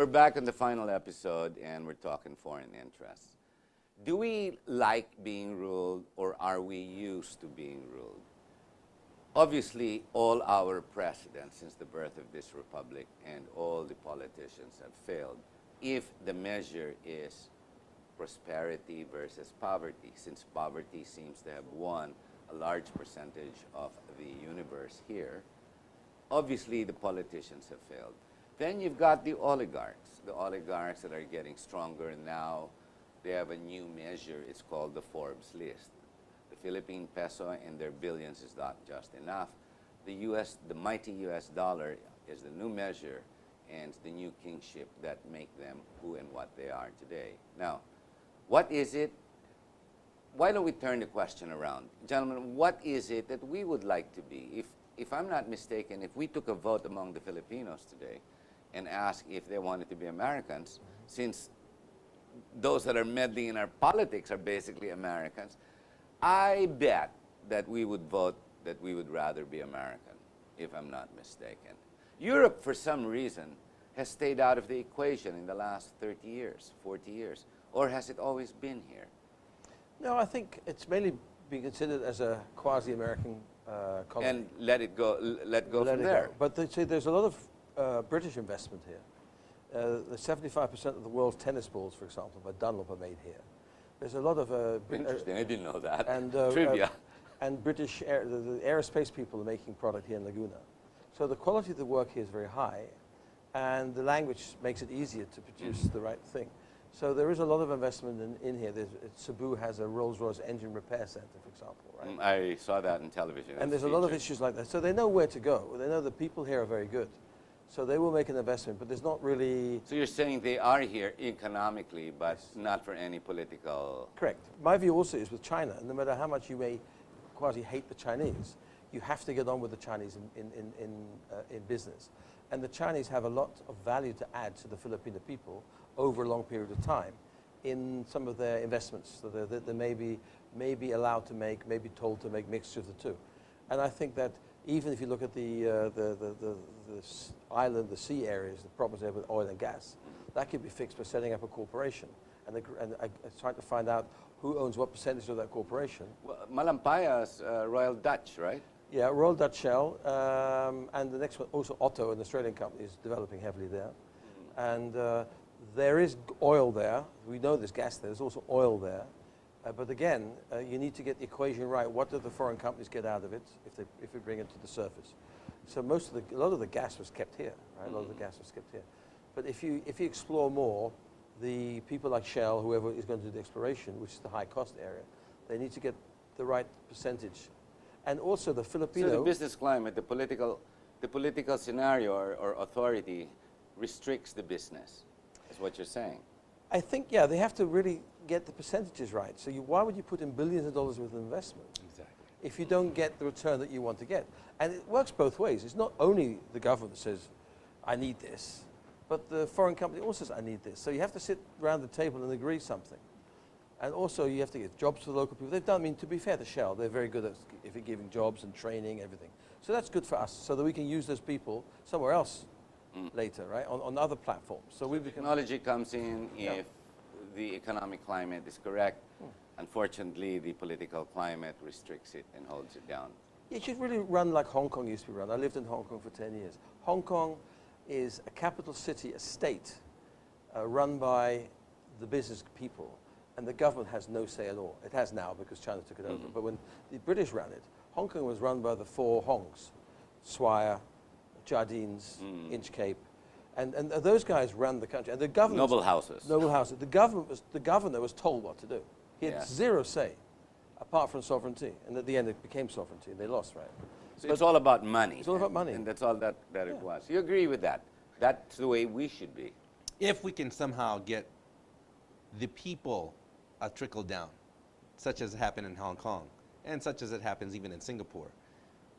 We're back on the final episode, and we're talking foreign interests. Do we like being ruled, or are we used to being ruled? Obviously, all our presidents since the birth of this republic and all the politicians have failed if the measure is prosperity versus poverty, since poverty seems to have won a large percentage of the universe here. Obviously, the politicians have failed. Then you've got the oligarchs that are getting stronger now. They have a new measure. It's called the Forbes list. The Philippine peso and their billions is not just enough. The mighty US dollar is the new measure and the new kingship that make them who and what they are today. Now, what is it? Why don't we turn the question around? Gentlemen, what is it that we would like to be? If I'm not mistaken, if we took a vote among the Filipinos today and asked if they wanted to be Americans, since those that are meddling in our politics are basically Americans, I bet that we would vote that we would rather be American, if I'm not mistaken. Europe, for some reason, has stayed out of the equation in the last 30 years, 40 years. Or has it always been here? No, I think it's mainly being considered as a quasi-American colony. And let go from there. But there's a lot of British investment here. The 75% of the world's tennis balls, for example, by Dunlop are made here. There's a lot of interesting. I didn't know that. And trivia. And British the aerospace people are making product here in Laguna. So the quality of the work here is very high, and the language makes it easier to produce the right thing. So there is a lot of investment in here. Cebu has a Rolls-Royce engine repair center, for example, right? I saw that in television. And there's a lot of issues like that. So they know where to go. They know the people here are very good. So they will make an investment, but there's not really... So you're saying they are here economically, but yes, not for any political... Correct. My view also is with China, no matter how much you may quasi-hate the Chinese, you have to get on with the Chinese in business. And the Chinese have a lot of value to add to the Filipino people over a long period of time in some of their investments that they may be allowed to make, may be told to make mixture of the two. And I think that even if you look at the island, the sea areas, the problems there with oil and gas, that could be fixed by setting up a corporation. And I tried to find out who owns what percentage of that corporation. Well, Malampaya's Royal Dutch, right? Yeah, Royal Dutch Shell, and the next one, also Otto, an Australian company, is developing heavily there. And there is oil there. We know there's gas there. There's also oil there. But again, you need to get the equation right. What do the foreign companies get out of it if we bring it to the surface? So a lot of the gas was kept here, right? A lot of the gas was kept here. But if you explore more, the people like Shell, whoever is going to do the exploration, which is the high cost area, they need to get the right percentage. And also the Filipino... So the business climate, the political scenario or authority restricts the business, is what you're saying. I think, yeah, they have to really get the percentages right. So why would you put in billions of dollars worth of investment if you don't get the return that you want to get? And it works both ways. It's not only the government that says, I need this, but the foreign company also says, I need this. So you have to sit around the table and agree something. And also you have to get jobs for the local people. They've done, I mean, to be fair to Shell, they're very good at giving jobs and training, everything. So that's good for us, so that we can use those people somewhere else later, right, on other platforms. So technology comes in if the economic climate is correct. Unfortunately, the political climate restricts it and holds it down. It should really run like Hong Kong used to be run. I lived in Hong Kong for 10 years. Hong Kong is a capital city, a state, run by the business people, and the government has no say at all. It has now because China took it over. But when the British ran it, Hong Kong was run by the four Hongs, Swire, Jardines, Inchcape, and those guys ran the country. And the government noble houses. Noble houses. The governor was told what to do. He had zero say, apart from sovereignty. And at the end, it became sovereignty, and they lost, right? So it's all about money. It's all about money. And that's all that it was. You agree with that? That's the way we should be. If we can somehow get the people a trickle down, such as happened in Hong Kong, and such as it happens even in Singapore.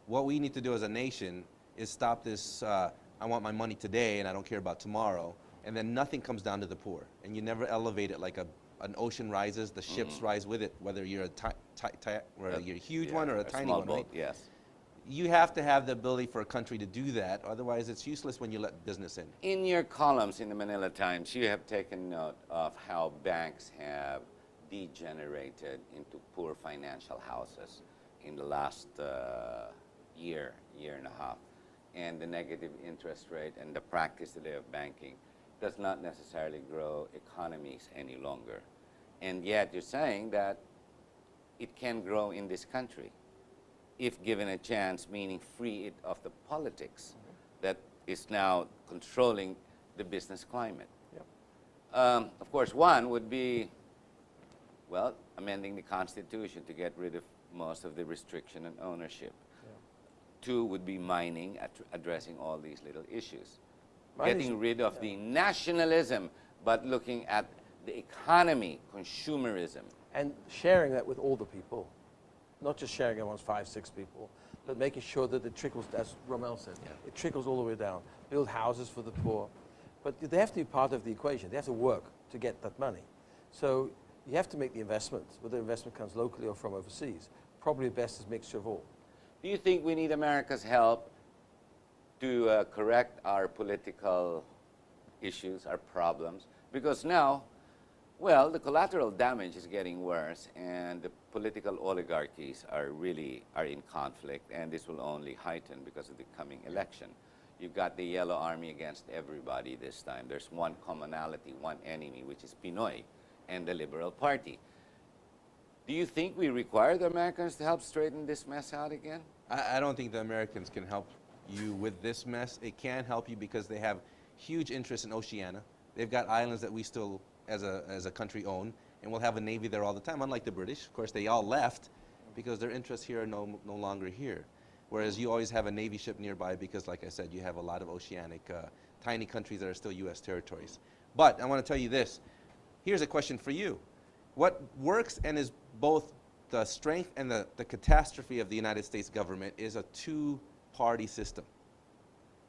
What we need to do as a nation is stop this, I want my money today and I don't care about tomorrow, and then nothing comes down to the poor. And you never elevate it like an ocean rises, the ships rise with it, whether you're a huge one or a tiny one, boat, right? Yes. You have to have the ability for a country to do that. Otherwise, it's useless when you let business in. In your columns in the Manila Times, you have taken note of how banks have degenerated into poor financial houses in the last year and a half. And the negative interest rate and the practice today of banking does not necessarily grow economies any longer. And yet you're saying that it can grow in this country if given a chance, meaning free it of the politics that is now controlling the business climate. Yep. Of course, one would be, well, amending the Constitution to get rid of most of the restriction on ownership. Yeah. Two would be mining, addressing all these little issues. Mining Getting is- rid of the nationalism, but looking at the economy, consumerism. And sharing that with all the people, not just sharing it amongst 5, 6 people, but making sure that it trickles, as Romel said, it trickles all the way down. Build houses for the poor. But they have to be part of the equation. They have to work to get that money. So you have to make the investment, whether the investment comes locally or from overseas. Probably the best is a mixture of all. Do you think we need America's help to correct our political issues, our problems? Because now, well, the collateral damage is getting worse, and the political oligarchies are in conflict, and this will only heighten because of the coming election. You've got the Yellow Army against everybody this time. There's one commonality, one enemy, which is Pinoy and the Liberal Party. Do you think we require the Americans to help straighten this mess out again? I don't think the Americans can help you with this mess. It can help you because they have huge interest in Oceania. They've got islands that we still, as a country, own, and we'll have a navy there all the time, unlike the British. Of course, they all left because their interests here are no longer here. Whereas you always have a navy ship nearby because, like I said, you have a lot of oceanic, tiny countries that are still U.S. territories. But I want to tell you this. Here's a question for you. What works and is both the strength and the catastrophe of the United States government is a two-party system.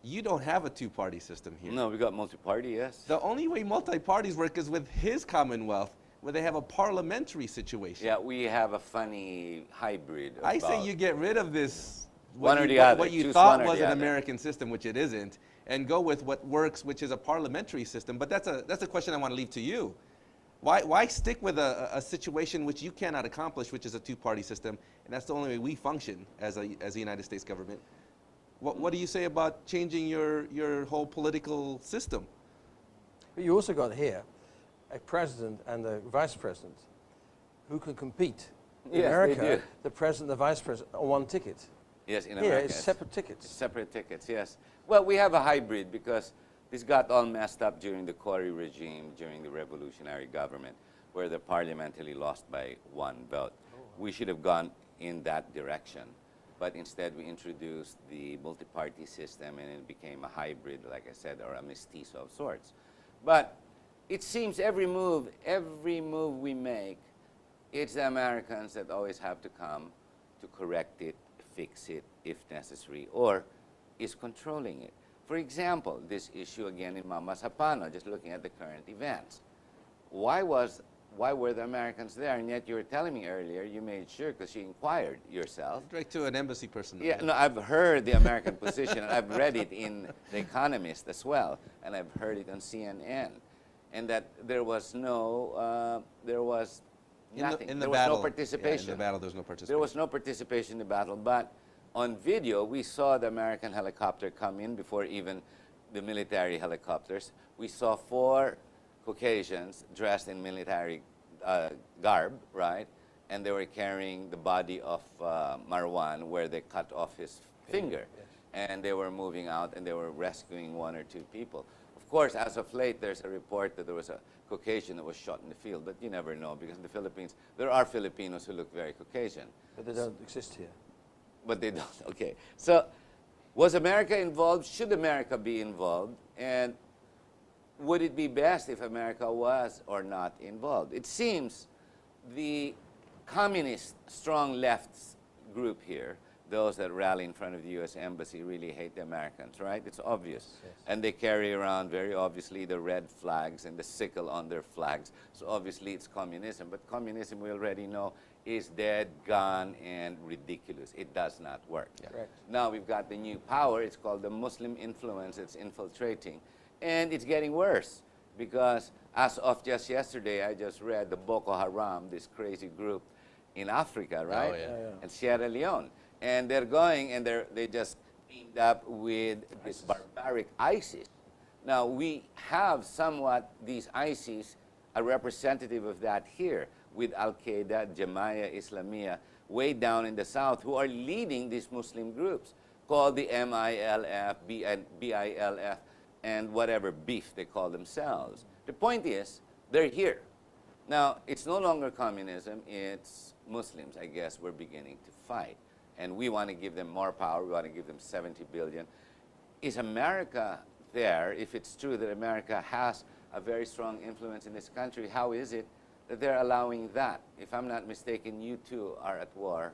You don't have a two-party system here. No, we got multi-party, yes. The only way multi-parties work is with his Commonwealth, where they have a parliamentary situation. Yeah, we have a funny hybrid. I say you get rid of this, One or the other. what you Choose thought one or was the an other. American system, which it isn't, and go with what works, which is a parliamentary system. But that's a question I want to leave to you. Why stick with a situation which you cannot accomplish, which is a two-party system, and that's the only way we function as a United States government? What do you say about changing your whole political system? But you also got here a president and a vice president who can compete. In Yes, they America, do. the president and the vice president on one ticket. Yes, in Here, America. it's separate tickets. Separate tickets, yes. Well, we have a hybrid because this got all messed up during the Cory regime, during the revolutionary government, where the parliamentary lost by 1 vote. We should have gone in that direction. But instead, we introduced the multi-party system, and it became a hybrid, like I said, or a mestizo of sorts. But it seems every move we make, it's the Americans that always have to come to correct it, fix it, if necessary, or is controlling it. For example, this issue again in Mama Sapano, just looking at the current events. Why were the Americans there? And yet you were telling me earlier, you made sure, because you inquired yourself. Direct to an embassy person. Yeah, no, I've heard the American position, and I've read it in The Economist as well, and I've heard it on CNN, and that there was nothing. In the there was battle, no participation. Yeah, in the battle, there's no participation. There was no participation in the battle, but on video, we saw the American helicopter come in before even the military helicopters. We saw 4 Caucasians dressed in military garb, right? And they were carrying the body of Marwan, where they cut off his finger. Yes. And they were moving out, and they were rescuing 1 or 2 people. Of course, as of late, there's a report that there was a Caucasian that was shot in the field, but you never know, because in the Philippines, there are Filipinos who look very Caucasian. But they don't exist here. But they don't. Okay. So was America involved? Should America be involved? And would it be best if America was or not involved? It seems the communist strong left group here, those that rally in front of the U.S. Embassy, really hate the Americans, right? It's obvious. Yes. And they carry around, very obviously, the red flags and the sickle on their flags. So obviously it's communism. But communism, we already know, is dead, gone, and ridiculous. It does not work. Correct. Now we've got the new power. It's called the Muslim influence. It's infiltrating. And it's getting worse because as of just yesterday, I just read the Boko Haram, this crazy group in Africa, right? Oh, yeah. And Sierra Leone. And they're going and they just teamed up with this barbaric ISIS. Now, we have somewhat these ISIS, a representative of that here, with Al-Qaeda, Jamaya Islamiyah, way down in the south, who are leading these Muslim groups called the MILF, BILF, and whatever beef they call themselves. The point is, they're here. Now, it's no longer communism, it's Muslims, I guess, we're beginning to fight. And we want to give them more power, we want to give them 70 billion. Is America there, if it's true that America has a very strong influence in this country, how is it that they're allowing that? If I'm not mistaken, you two are at war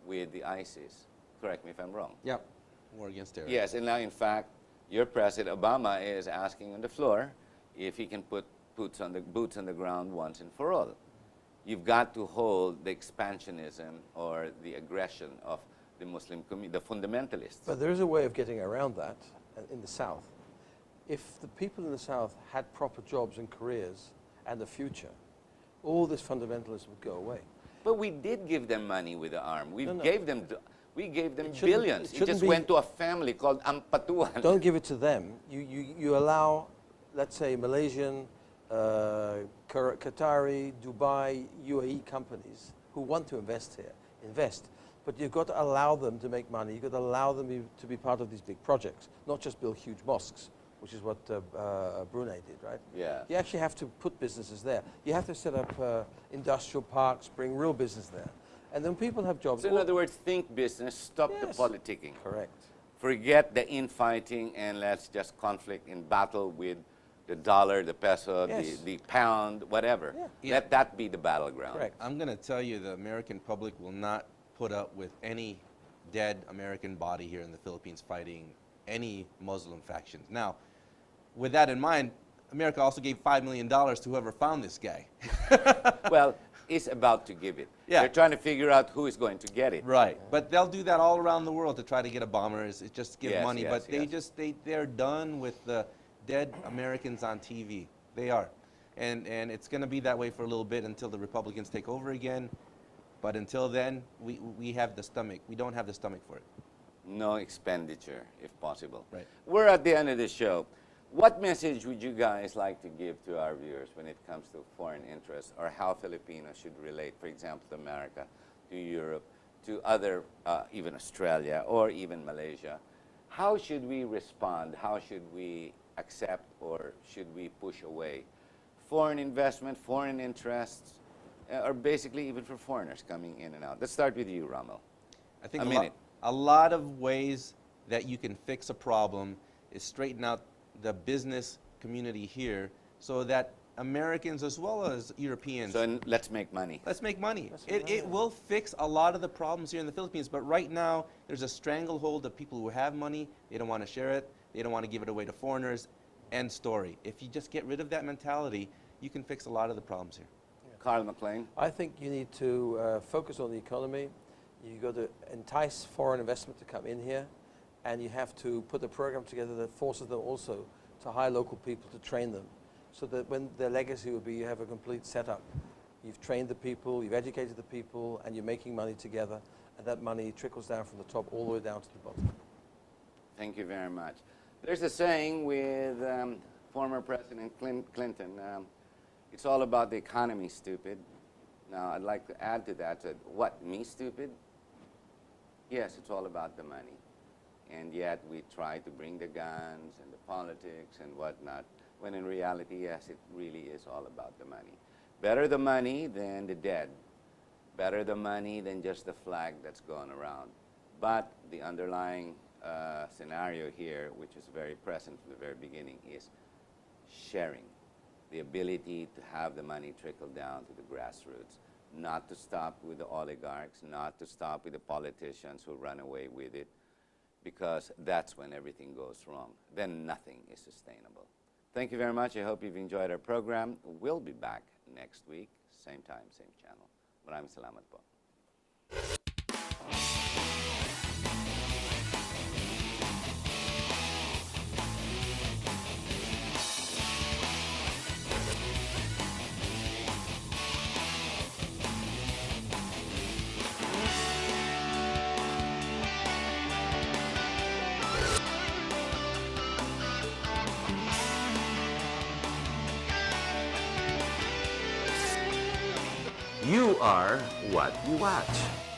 with the ISIS. Correct me if I'm wrong. Yep. War against terror. Yes, and now in fact, your President Obama is asking on the floor if he can put boots on the ground once and for all. You've got to hold the expansionism or the aggression of the Muslim community, the fundamentalists. But there is a way of getting around that in the South. If the people in the South had proper jobs and careers and a future, all this fundamentalism would go away. But we did give them money with the arm. We No, no. gave them It billions. It shouldn't just be- went to a family called Ampatuan. Don't give it to them. You allow, let's say, Malaysian, Qatari, Dubai, UAE companies who want to invest here, invest. But you've got to allow them to make money. You've got to allow them to be part of these big projects, not just build huge mosques, which is what Brunei did, right? Yeah. You actually have to put businesses there. You have to set up industrial parks, bring real business there. And then people have jobs. So in other words, think business, stop the Yes. politicking. Correct. Forget the infighting and let's just conflict in battle with the dollar, the peso, Yes. the pound, whatever. Yeah. Yeah. Let that be the battleground. Correct. I'm going to tell you the American public will not put up with any dead American body here in the Philippines fighting any Muslim factions. Now, with that in mind, America also gave $5 million to whoever found this guy. Well, it's about to give it. Yeah. They're trying to figure out who is going to get it. Right. But they'll do that all around the world to try to get a bomber. It's just give Yes, money. yes, But yes. they're done with the dead Americans on TV. They are. And it's going to be that way for a little bit until the Republicans take over again. But until then, we have the stomach. We don't have the stomach for it. No expenditure, if possible. Right. We're at the end of the show. What message would you guys like to give to our viewers when it comes to foreign interests or how Filipinos should relate, for example, to America, to Europe, to other, even Australia or even Malaysia? How should we respond? How should we accept or should we push away foreign investment, foreign interests, or basically even for foreigners coming in and out? Let's start with you, Rommel. I think A minute. a lot of ways that you can fix a problem is straighten out the business community here so that Americans as well as Europeans, So let's make money. let's make money. Let's make It will fix a lot of the problems here in the Philippines, but right now there's a stranglehold of people who have money. They don't want to share it. They don't want to give it away to foreigners. End story. If you just get rid of that mentality, you can fix a lot of the problems here. Carl McLean. I think you need to focus on the economy. You've got to entice foreign investment to come in here, and you have to put a program together that forces them also to hire local people to train them, so that when their legacy will be you have a complete setup. You've trained the people, you've educated the people, and you're making money together, and that money trickles down from the top all the way down to the bottom. Thank you very much. There's a saying with former President Clinton, it's all about the economy, stupid. Now, I'd like to add to that, what, me stupid? Yes, it's all about the money. And yet we try to bring the guns and the politics and whatnot, when in reality, yes, it really is all about the money. Better the money than the dead. Better the money than just the flag that's going around. But the underlying scenario here, which is very present from the very beginning, is sharing. The ability to have the money trickle down to the grassroots. Not to stop with the oligarchs, not to stop with the politicians who run away with it, because that's when everything goes wrong. Then nothing is sustainable. Thank you very much. I hope you've enjoyed our program. We'll be back next week, same time, same channel. Maraming salamat po. You are what you watch.